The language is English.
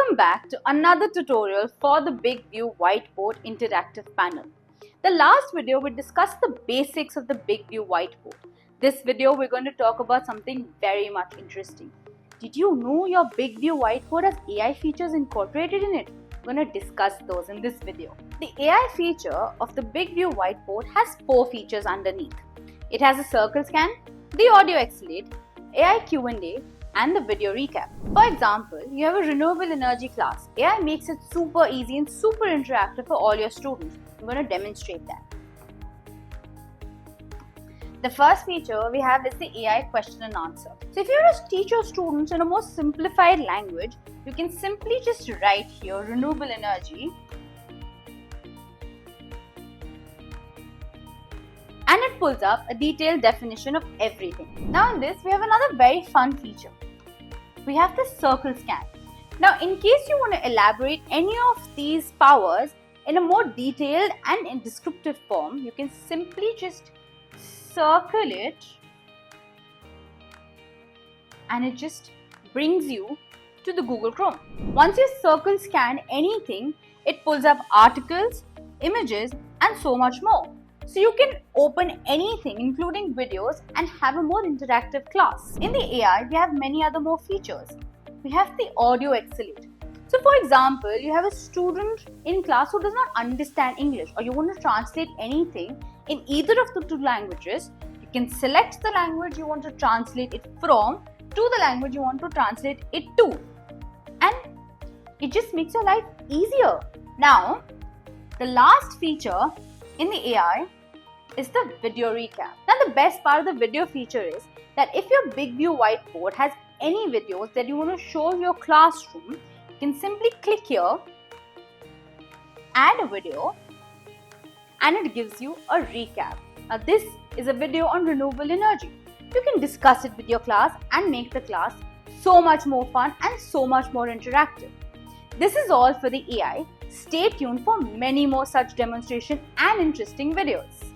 Welcome back to another tutorial for the BigVue Whiteboard interactive panel. The last video we discussed the basics of the BigVue Whiteboard. This video we're going to talk about something very much interesting. Did you know your BigVue Whiteboard has AI features incorporated in it? We're going to discuss those in this video. The AI feature of the BigVue Whiteboard has 4 features underneath. It has a circle scan, the audio Xlate, AI Q&A, and the video recap. For example, you have a renewable energy class. AI makes it super easy and super interactive for all your students. I'm going to demonstrate that. The first feature we have is the AI question and answer. So if you want to teach your students in a more simplified language, you can simply just write here renewable energy and it pulls up a detailed definition of everything. Now in this, we have another very fun feature. We have the circle scan. Now in case you want to elaborate any of these powers in a more detailed and in descriptive form, you can simply just circle it and it just brings you to the Google Chrome. Once you circle scan anything, it pulls up articles, images and so much more. So you can open anything including videos and have a more interactive class. In the AI, we have many other more features. We have the audio Xlate. So for example, you have a student in class who does not understand English or you want to translate anything in either of the 2 languages. You can select the language you want to translate it from to the language you want to translate it to. And it just makes your life easier. Now, the last feature in the AI is the video recap. Now the best part of the video feature is that if your BigVue Whiteboard has any videos that you want to show your classroom, you can simply click here, add a video, and it gives you a recap. Now this is a video on renewable energy. You can discuss it with your class and make the class so much more fun and so much more interactive. This is all for the AI. Stay tuned for many more such demonstration and interesting videos.